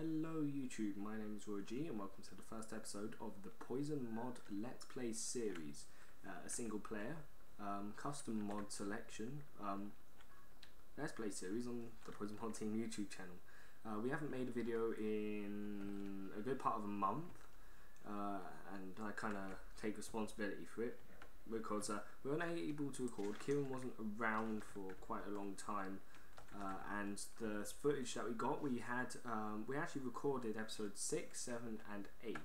Hello YouTube, my name is Roy G and welcome to the first episode of the p0isonMod Let's Play series. A single player, custom mod selection, Let's Play series on the p0isonMod team YouTube channel. We haven't made a video in a good part of a month, and I kind of take responsibility for it because we weren't able to record. Kieran wasn't around for quite a long time. And the footage that we got, we actually recorded episodes 6, 7 and 8.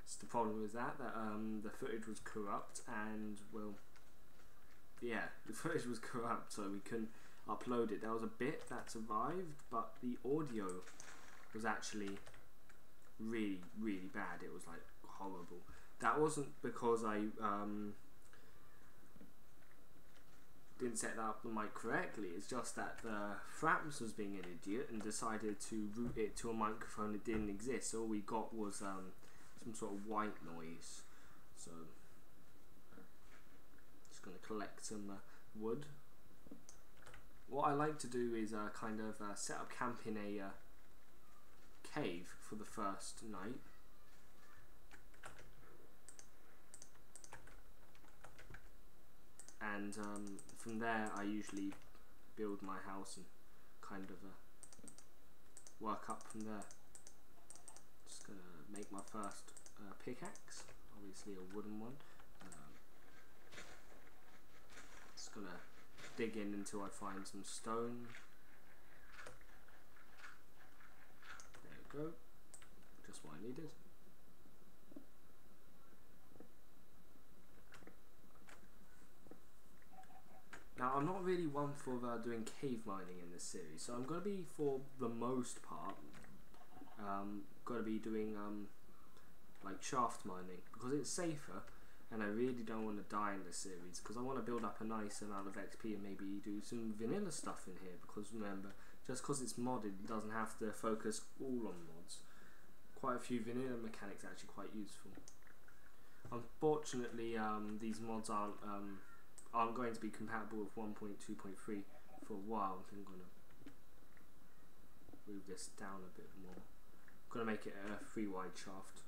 So the problem was that the footage was corrupt, and well, yeah, the footage was corrupt, so we couldn't upload it. There was a bit that survived, but the audio was actually really bad. It was like horrible. That wasn't because I didn't set up the mic correctly. It's just that the Fraps was being an idiot and decided to route it to a microphone that didn't exist. So all we got was some sort of white noise. So just going to collect some wood. What I like to do is kind of set up camp in a cave for the first night. And from there I usually build my house and kind of work up from there. Just gonna make my first pickaxe, obviously a wooden one. Just gonna dig in until I find some stone. There you go, just what I needed. Now, I'm not really one for doing cave mining in this series, so I'm going to be, for the most part, going to be doing like shaft mining, because it's safer, and I really don't want to die in this series, because I want to build up a nice amount of XP and maybe do some vanilla stuff in here, because remember, just because it's modded, it doesn't have to focus all on mods. Quite a few vanilla mechanics are actually quite useful. Unfortunately, these mods aren't going to be compatible with 1.2.3 for a while. I think I'm going to move this down a bit more. I'm going to make it a 3-wide shaft,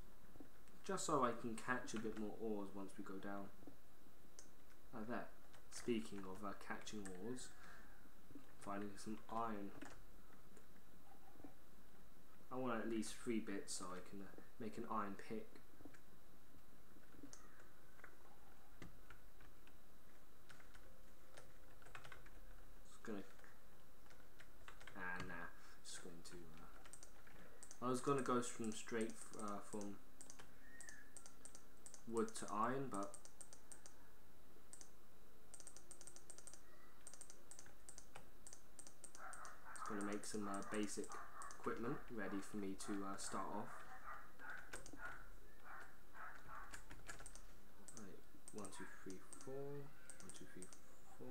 just so I can catch a bit more ores once we go down. Like that. Speaking of catching ores, finding some iron. I want at least 3 bits so I can make an iron pick. I was going to go straight from wood to iron, but it's going to make some basic equipment ready for me to start off. Right, 1, 2, 3, 4. 1, 2, 3, 4.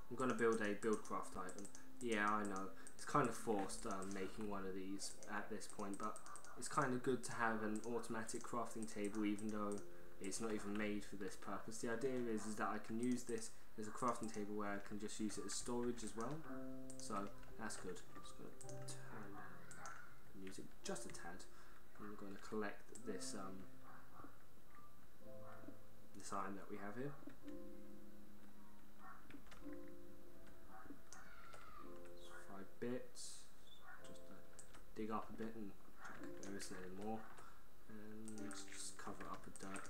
I'm going to build a buildcraft item. Yeah, I know. It's kind of forced making one of these at this point, but it's kind of good to have an automatic crafting table, even though it's not even made for this purpose. The idea is that I can use this as a crafting table where I can just use it as storage as well. So that's good. I'm just going to turn and use it just a tad. I'm going to collect this this iron that we have here. 5 bits, just dig up a bit and there isn't any more, and just cover it up with dirt.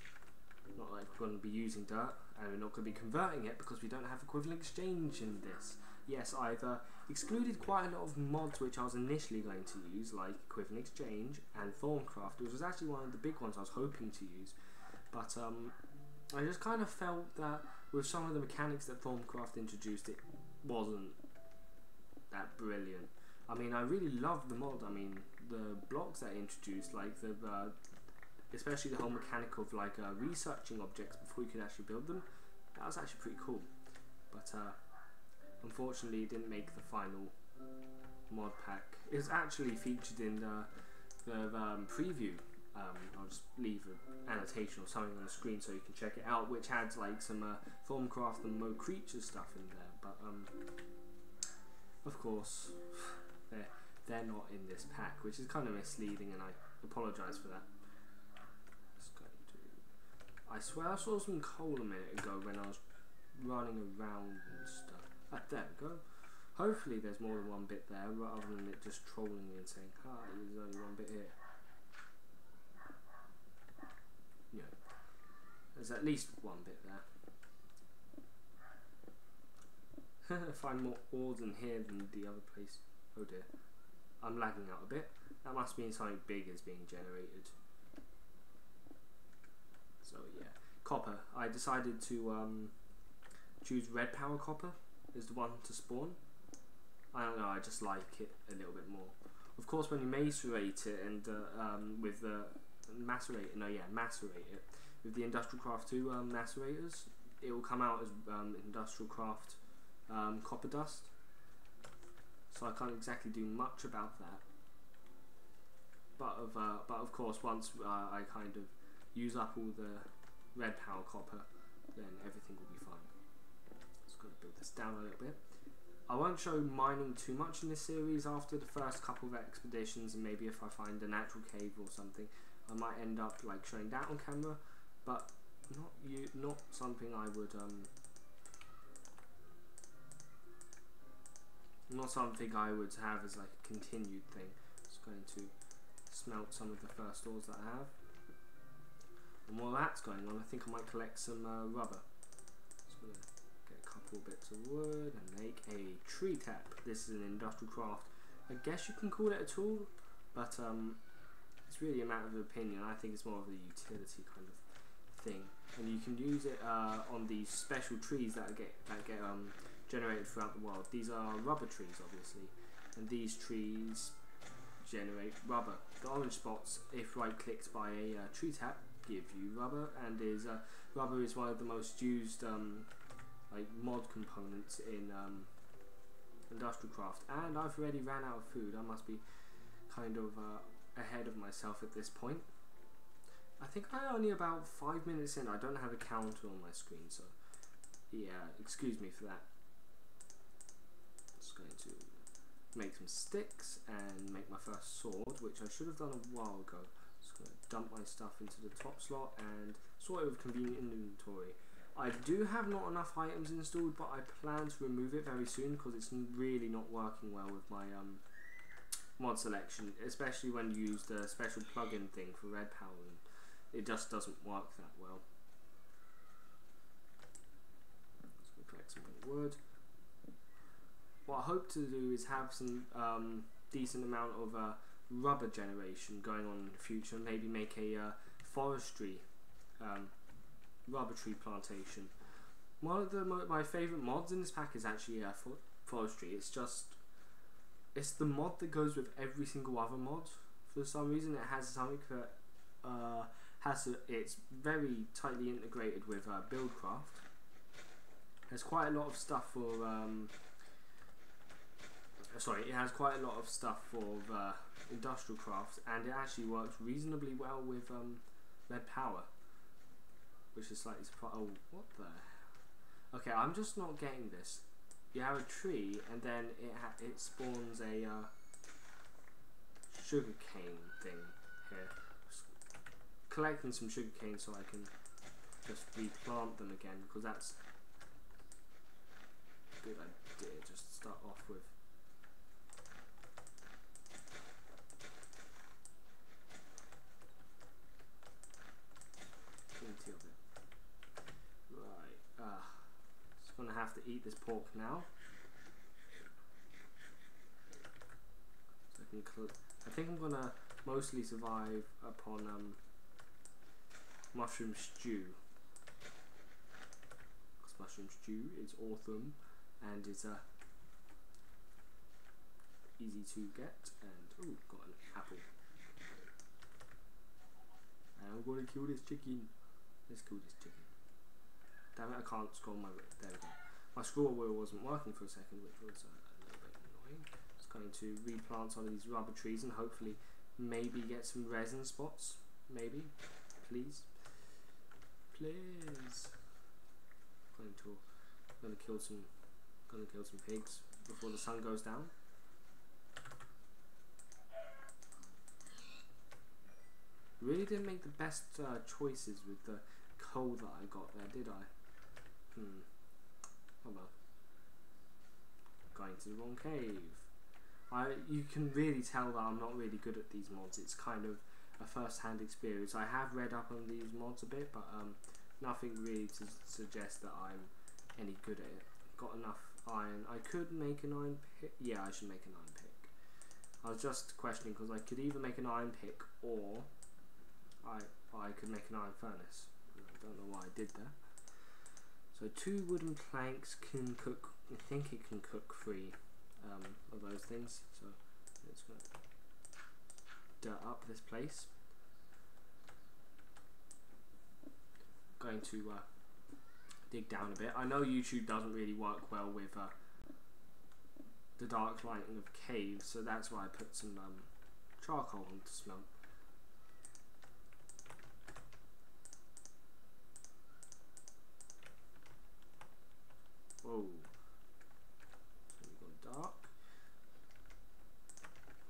Not like we're going to be using dirt, and we're not going to be converting it because we don't have equivalent exchange in this. Yes, I've excluded quite a lot of mods which I was initially going to use, like equivalent exchange and Thorncraft, which was actually one of the big ones I was hoping to use, but I just kind of felt that with some of the mechanics that Thorncraft introduced, it wasn't that brilliant. I mean, I really loved the mod. I mean, the blocks that it introduced, like the especially the whole mechanic of like researching objects before you could actually build them, that was actually pretty cool. But unfortunately it didn't make the final mod pack. It was actually featured in the preview. I'll just leave an annotation or something on the screen so you can check it out, which had like some Thorncraft and Mo Creature stuff in there, but of course, there they're not in this pack, which is kind of misleading, and I apologise for that. I swear I saw some coal a minute ago when I was running around and stuff. There we go. Hopefully there's more than one bit there, rather than it just trolling me and saying, "Ah, there's only one bit here." Yeah, there's at least one bit there. Find more ores in here than the other place. Oh dear, I'm lagging out a bit. That must mean something big is being generated. So yeah, copper. I decided to choose red power copper as the one to spawn. I don't know, I just like it a little bit more. Of course, when you macerate it and with the macerate it with the Industrial Craft 2 macerators, it will come out as Industrial Craft copper dust. So I can't exactly do much about that. But of course, once I kind of use up all the red power copper, then everything will be fine. Just got to build this down a little bit. I won't show mining too much in this series after the first couple of expeditions, and maybe if I find a natural cave or something, I might end up like showing that on camera, but not something I would not something I would have as like a continued thing. Just going to smelt some of the first ores that I have. And while that's going on, I think I might collect some rubber. Just gonna get a couple bits of wood and make a tree tap. This is an Industrial Craft. I guess you can call it a tool, but it's really a matter of opinion. I think it's more of a utility kind of thing, and you can use it on these special trees that get generated throughout the world. These are rubber trees, obviously, and these trees generate rubber. The orange spots, if right clicked by a tree tap, give you rubber, and rubber is one of the most used like mod components in Industrial Craft. And I've already ran out of food. I must be kind of ahead of myself at this point. I think I'm only about 5 minutes in. I don't have a counter on my screen, so yeah, excuse me for that. Just going to make some sticks and make my first sword, which I should have done a while ago. Just going to dump my stuff into the top slot and sort of convenient inventory. I do have not enough items installed, but I plan to remove it very soon because it's really not working well with my mod selection, especially when you use the special plugin thing for red power. And it just doesn't work that well. Let's go collect some more wood. What I hope to do is have some decent amount of rubber generation going on in the future. Maybe make a forestry rubber tree plantation. One of my favourite mods in this pack is actually forestry. It's the mod that goes with every single other mod. For some reason, it has something that it's very tightly integrated with Buildcraft. There's quite a lot of stuff for it has quite a lot of stuff for Industrial Craft, and it actually works reasonably well with red power, which is slightly surprising. Oh, what the? Okay, I'm just not getting this. You have a tree, and then it spawns a sugarcane thing here. Just collecting some sugarcane so I can just replant them again, because that's a good idea. Just start off with. Plenty of it. Right. Just gonna have to eat this pork now. So I think I'm gonna mostly survive upon mushroom stew. Because mushroom stew is awesome and it's easy to get. And ooh, got an apple. And I'm gonna kill this chicken. Let's kill this chicken. Damn it, I can't scroll my wheel. There we go. My scroll wheel wasn't working for a second, which was a little bit annoying. Just going to replant some of these rubber trees and hopefully maybe get some resin spots. Maybe. Please. Please. Gonna kill some pigs before the sun goes down. didn't make the best choices with the coal that I got there, did I? Oh well. Going to the wrong cave. You can really tell that I'm not really good at these mods. It's kind of a first-hand experience. I have read up on these mods a bit, but nothing really to suggest that I'm any good at it. Got enough iron. I could make an iron pick. Yeah, I should make an iron pick. I was just questioning because I could either make an iron pick or I could make an iron furnace. I don't know why I did that. So 2 wooden planks can cook. I think it can cook 3 of those things. So let's go dirt up this place. Going to dig down a bit. I know YouTube doesn't really work well with the dark lighting of caves, so that's why I put some charcoal on to smelt. Whoa. So we've got dark.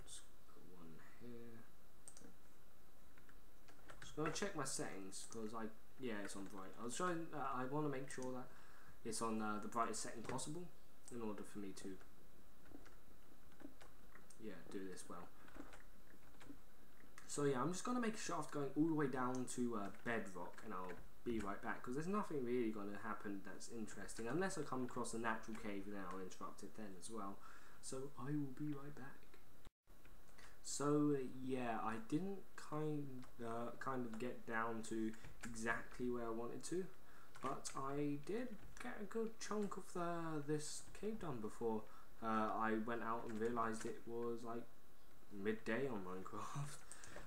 Just got one here. Just gonna check my settings because yeah, it's on bright. I was trying. I want to make sure that it's on the brightest setting possible in order for me to do this well. So yeah, I'm just gonna make a shaft going all the way down to bedrock, and I'll be right back because there's nothing really going to happen that's interesting unless I come across a natural cave, and then I'll interrupt it then as well. So I will be right back. So yeah, I didn't kind of get down to exactly where I wanted to, but I did get a good chunk of this cave done before I went out and realised it was like midday on Minecraft.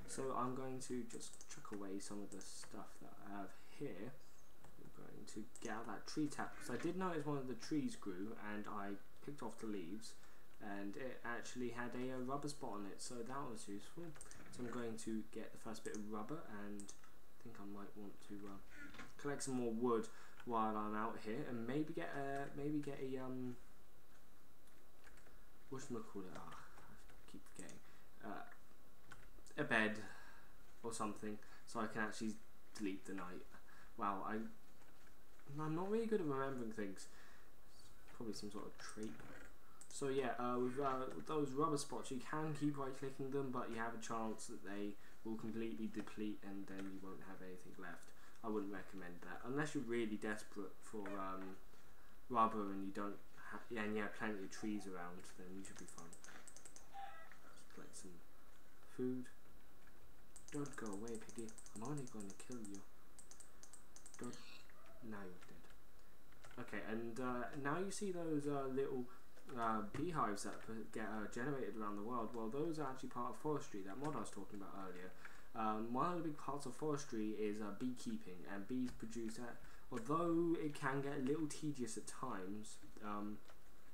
So I'm going to just chuck away some of the stuff that I have here. I'm going to get out that tree tap because I did notice one of the trees grew, and I picked off the leaves, and it actually had a rubber spot on it, so that was useful. So I'm going to get the first bit of rubber, and I think I might want to collect some more wood while I'm out here, and maybe get a whatchamacallit, I keep forgetting, a bed or something, so I can actually sleep the night. Wow, I'm not really good at remembering things. It's probably some sort of trait. So yeah, with those rubber spots, you can keep right clicking them, but you have a chance that they will completely deplete and then you won't have anything left. I wouldn't recommend that unless you're really desperate for rubber and you don't and you have plenty of trees around, then you should be fine. Let's collect some food. Don't go away, piggy. I'm only going to kill you. Don't. Now you're dead. Okay, and now you see those little beehives that get generated around the world. Well, those are actually part of forestry, that mod I was talking about earlier. One of the big parts of forestry is beekeeping, and bees produce that. Although it can get a little tedious at times,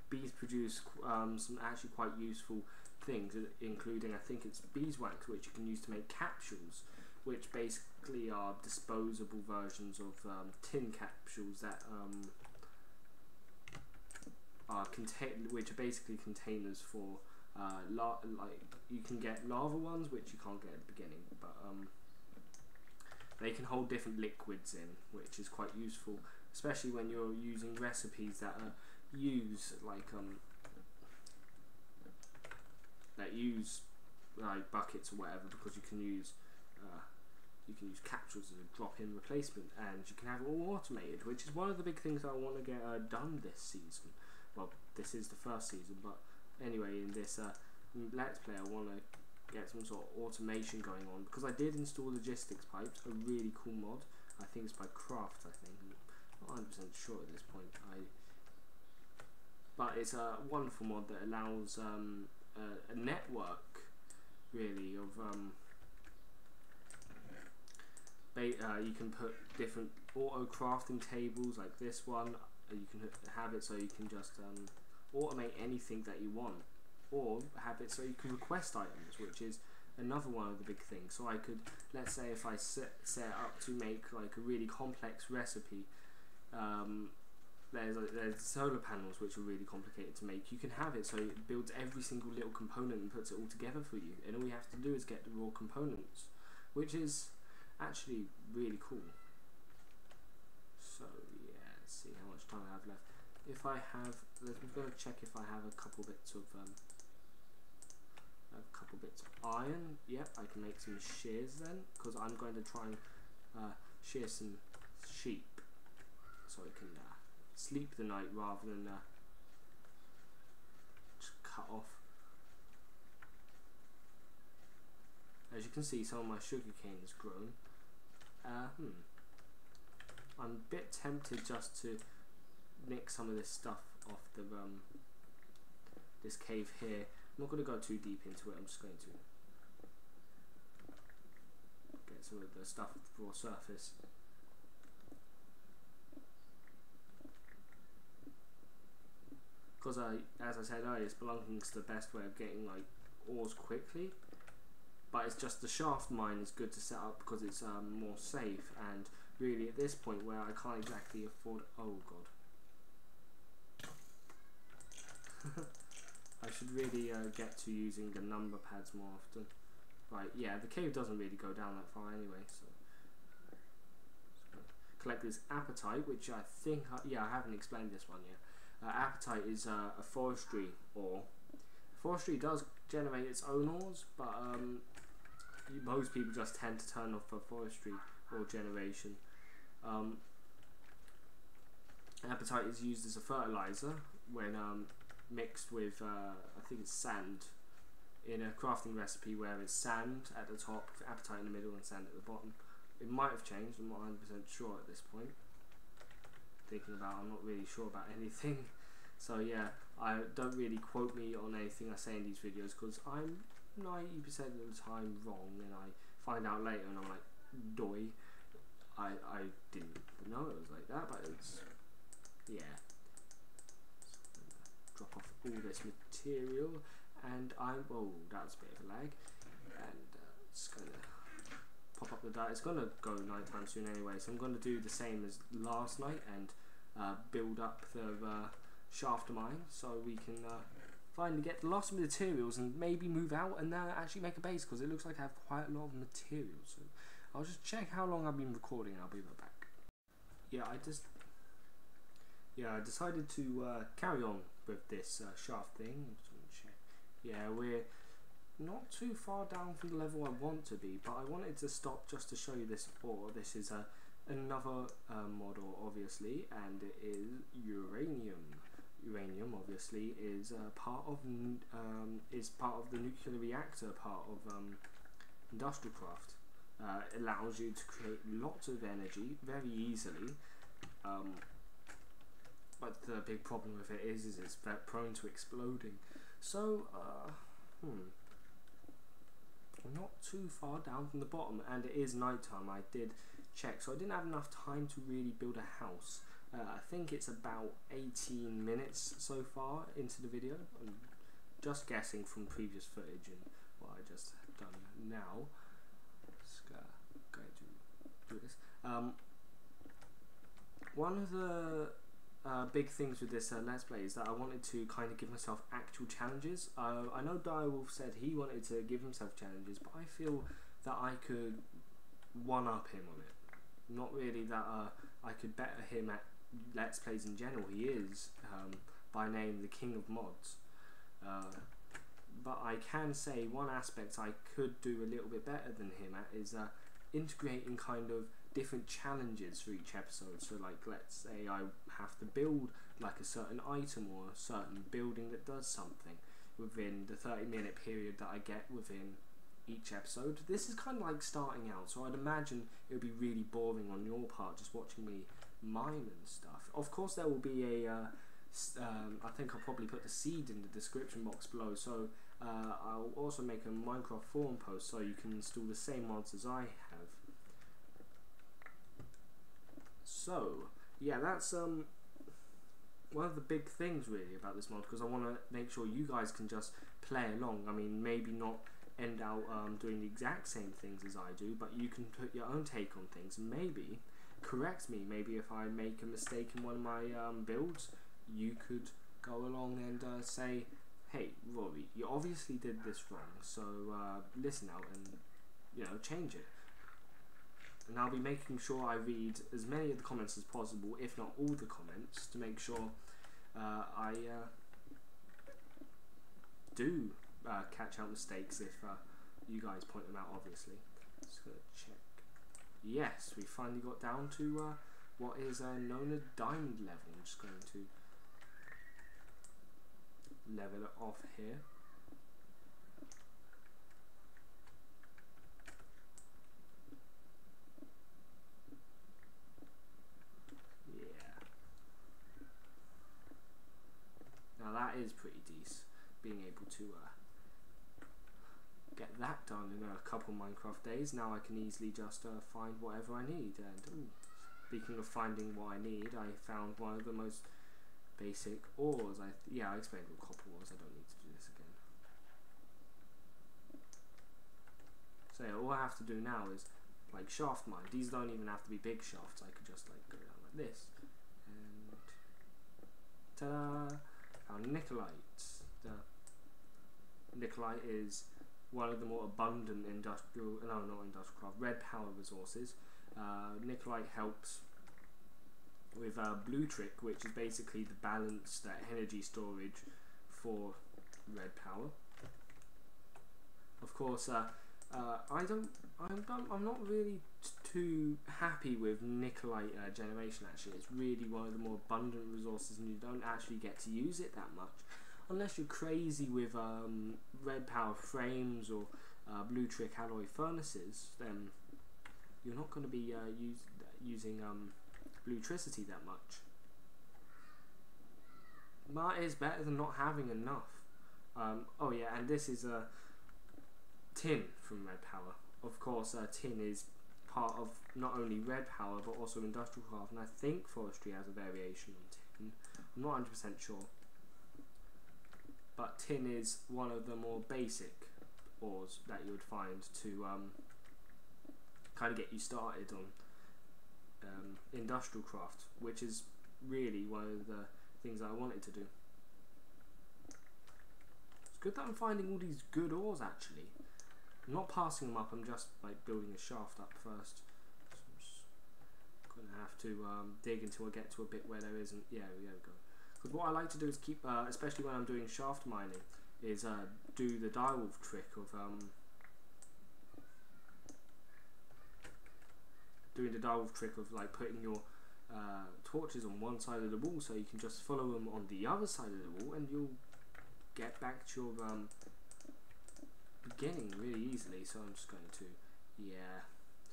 bees produce some actually quite useful things, including, I think it's beeswax, which you can use to make capsules, which basically are disposable versions of tin capsules that which are basically containers for like you can get lava ones, which you can't get at the beginning, but they can hold different liquids in, which is quite useful, especially when you're using recipes that use like buckets or whatever, because you can use capsules as a drop-in replacement, and you can have it all automated, which is one of the big things I want to get done this season. Well, this is the first season, but anyway, in this Let's Play, I want to get some sort of automation going on, because I did install logistics pipes, a really cool mod. I think it's by Craft, I think. I'm not 100% sure at this point. But it's a wonderful mod that allows a network, really, of you can put different auto crafting tables like this one. You can have it so you can just automate anything that you want, or have it so you can request items, which is another one of the big things. So I could, let's say if I set it up to make like a really complex recipe, there's solar panels which are really complicated to make. You can have it so it builds every single little component and puts it all together for you, and all you have to do is get the raw components, which is actually really cool. So yeah, let's see how much time I have left. If I have, I'm going to check if I have a couple bits of iron. Yep, I can make some shears then, because I'm going to try and shear some sheep so I can sleep the night rather than just cut off. As you can see, some of my sugarcane has grown. I'm a bit tempted just to nick some of this stuff off the this cave here. I'm not going to go too deep into it. I'm just going to get some of the stuff at the raw surface. Because as I said earlier, spelunking's the best way of getting like ores quickly. But it's just the shaft mine is good to set up because it's more safe, and really at this point where I can't exactly afford. Oh god. I should really get to using the number pads more often. Right, yeah, the cave doesn't really go down that far anyway, so collect this apatite, which I think, yeah, I haven't explained this one yet. Apatite is a forestry ore. Forestry does generate its own ores, but most people just tend to turn off for forestry ore generation. Apatite is used as a fertilizer when mixed with, I think it's sand, in a crafting recipe where it's sand at the top, apatite in the middle and sand at the bottom. It might have changed, I'm not 100% sure at this point. I'm not really sure about anything. So yeah, don't really quote me on anything I say in these videos, because I'm 90% of the time wrong, and I find out later and I'm like, doy. I didn't know it was like that, but it's, yeah. Drop off all this material, and oh, that was a bit of a lag, and it's gonna pop up the dirt. It's gonna go nighttime soon anyway, so I'm gonna do the same as last night and build up the shaft mine so we can finally get the last materials and maybe move out and actually make a base, because it looks like I have quite a lot of materials. So I'll just check how long I've been recording and I'll be right back. Yeah, I decided to carry on with this shaft thing. Yeah, we're not too far down from the level I want to be, but I wanted to stop just to show you this ore. This is another model, obviously, and it is uranium. Uranium, obviously, is part of the nuclear reactor part of industrial craft. It allows you to create lots of energy very easily. But the big problem with it is it's very prone to exploding. So, I'm not too far down from the bottom, and it is nighttime. I did check, so I didn't have enough time to really build a house. I think it's about 18 minutes so far into the video. I'm just guessing from previous footage and what I just done now. Just going to do this. One of the big things with this Let's Play is that I wanted to kind of give myself actual challenges. I know Direwolf said he wanted to give himself challenges, but I feel that I could one-up him on it. Not really that I could better him at Let's Plays in general. He is, by name, the king of mods. But I can say one aspect I could do a little bit better than him at is integrating kind of different challenges for each episode. So like, let's say I have to build like a certain item or a certain building that does something within the 30-minute period that I get within each episode. This is kind of like starting out, so I'd imagine it would be really boring on your part just watching me mine and stuff. Of course there will be a I think I'll probably put the seed in the description box below, so I'll also make a Minecraft forum post so you can install the same mods as I have. So yeah, that's one of the big things really about this mod, because I want to make sure you guys can just play along. I mean, maybe not end out doing the exact same things as I do, but you can put your own take on things and maybe correct me. Maybe if I make a mistake in one of my builds, you could go along and say, hey Rory, you obviously did this wrong, so listen out and, you know, change it. and I'll be making sure I read as many of the comments as possible, if not all the comments, to make sure I do catch out mistakes if you guys point them out, obviously. Just gonna check. Yes, we finally got down to what is known as diamond level. I'm just going to level it off here. Now that is pretty decent, being able to get that done in a couple Minecraft days. Now I can easily just find whatever I need. And speaking of finding what I need, I found one of the most basic ores. I explained what copper was. I don't need to do this again. So yeah, all I have to do now is like shaft mine. These don't even have to be big shafts. I could just like go down like this, and ta-da! Found Nicolite. The Nicolite is one of the more abundant red power resources. Nicolite helps with blue trick, which is basically the balanced energy storage for red power. Of course, I'm not really too happy with Nicolite generation. Actually, it's really one of the more abundant resources, and you don't actually get to use it that much unless you're crazy with red power frames or blue trick alloy furnaces. Then you're not going to be using bluetricity that much. But it's better than not having enough. Oh yeah, and this is a tin from red power. Of course, tin is part of not only red power but also industrial craft, and I think forestry has a variation on tin. I'm not 100% sure, but tin is one of the more basic ores that you would find to kind of get you started on industrial craft, which is really one of the things I wanted to do. It's good that I'm finding all these good ores actually. I'm not passing them up, I'm just like building a shaft up first. So I'm just gonna have to dig until I get to a bit where there isn't. Yeah, there we go. Because what I like to do is keep, especially when I'm doing shaft mining, is do the direwolf trick of like putting your torches on one side of the wall, so you can just follow them on the other side of the wall, and you'll get back to your beginning really easily. So I'm just going to,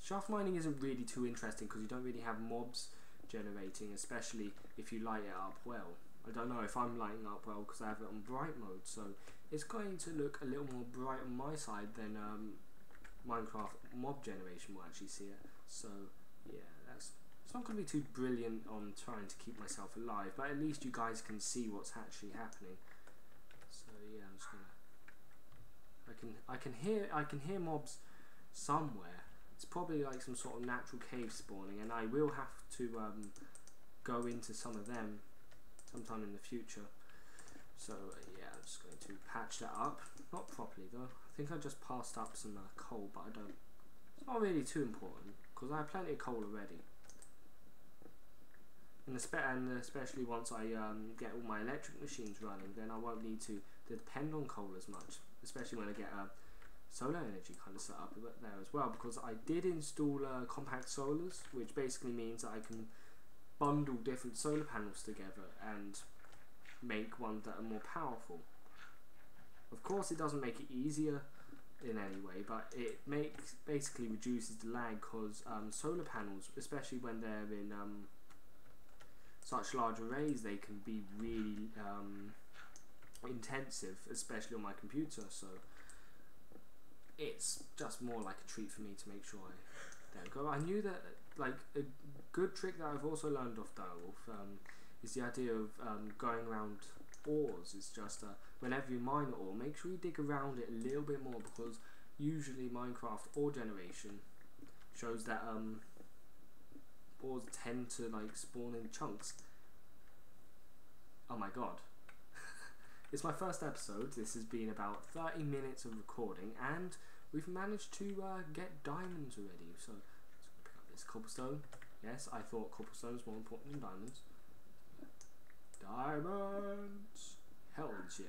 shaft mining isn't really too interesting because you don't really have mobs generating, especially if you light it up well. I don't know if I'm lighting up well because I have it on bright mode, so it's going to look a little more bright on my side than Minecraft mob generation will actually see it. So yeah, it's not going to be too brilliant on trying to keep myself alive, but at least you guys can see what's actually happening. So yeah, I'm just gonna, I can hear mobs somewhere. It's probably like some sort of natural cave spawning, and I will have to go into some of them sometime in the future. So yeah, I'm just going to patch that up. Not properly though. I think I just passed up some coal, but I don't. It's not really too important because I have plenty of coal already. And especially once I get all my electric machines running, then I won't need to depend on coal as much. Especially when I get solar energy kind of set up there as well, because I did install compact solars, which basically means that I can bundle different solar panels together and make ones that are more powerful. Of course, it doesn't make it easier in any way, but it basically reduces the lag, because solar panels, especially when they're in such large arrays, they can be really intensive, especially on my computer. So it's just more like a treat for me to make sure there we go. I knew that like a good trick that I've also learned off Direwolf is the idea of going around ores. It's just whenever you mine an ore, make sure you dig around it a little bit more, because usually Minecraft ore generation shows that ores tend to like spawn in chunks. Oh my god. It's my first episode. This has been about 30 minutes of recording, and we've managed to get diamonds already. So let's pick up It's cobblestone. Yes, I thought cobblestone was more important than diamonds. Diamonds! Hells yeah.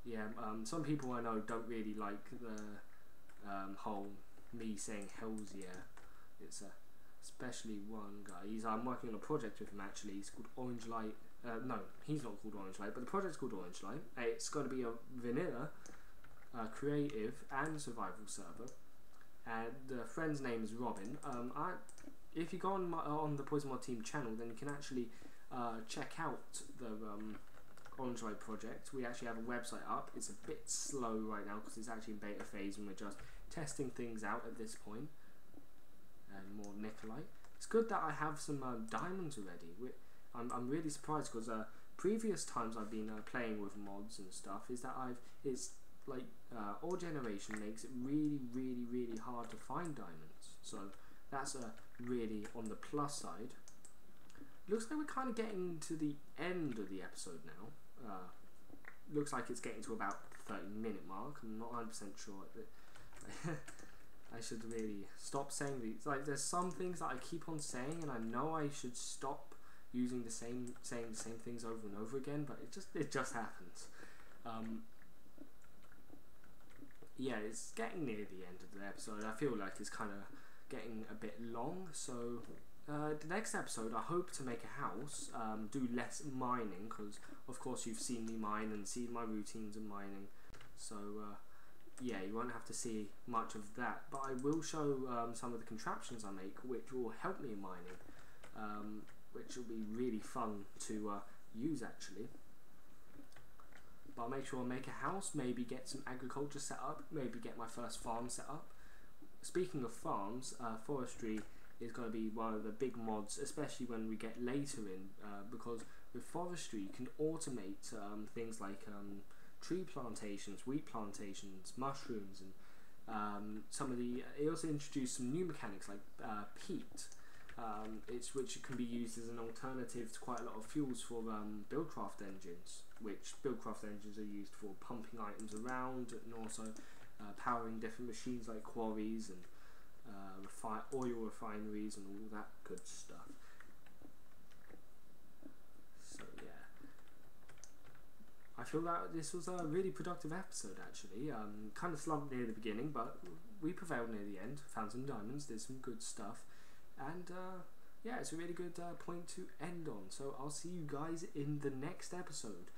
Yeah, some people I know don't really like the whole me saying hells yeah. It's especially one guy. I'm working on a project with him actually. He's called Orange Light. No, he's not called Orange Light, but the project's called Orange Light. It's going to be a vanilla, creative, and survival server. And the friend's name is Robin. If you go on the p0isonMod team channel, then you can actually check out the Orange Light project. We actually have a website up. It's a bit slow right now because it's actually in beta phase and we're just testing things out at this point. And more Nikolite. It's good that I have some diamonds already. I'm really surprised because previous times I've been playing with mods and stuff is that it's like Ore Generation makes it really hard to find diamonds. So that's really on the plus side. Looks like we're kind of getting to the end of the episode now. Looks like it's getting to about the 30-minute mark. I'm not 100% sure. I should really stop saying these. Like, there's some things that I keep on saying, and I know I should stop using saying the same things over and over again, but it just happens. Yeah, it's getting near the end of the episode. I feel like it's kind of getting a bit long, so the next episode I hope to make a house, do less mining, because of course you've seen me mine and seen my routines in mining, so yeah, you won't have to see much of that, but I will show some of the contraptions I make which will help me in mining, which will be really fun to use actually. But I'll make sure I make a house, maybe get some agriculture set up, maybe get my first farm set up. Speaking of farms, forestry is going to be one of the big mods, especially when we get later in, because with forestry you can automate things like tree plantations, wheat plantations, mushrooms, and some of the. It also introduced some new mechanics like peat, which can be used as an alternative to quite a lot of fuels for buildcraft engines, which buildcraft engines are used for pumping items around and also powering different machines like quarries and oil refineries and all that good stuff. So yeah, I feel that this was a really productive episode actually. Kind of slumped near the beginning, but we prevailed near the end, found some diamonds, did some good stuff, and yeah, it's a really good point to end on. So I'll see you guys in the next episode.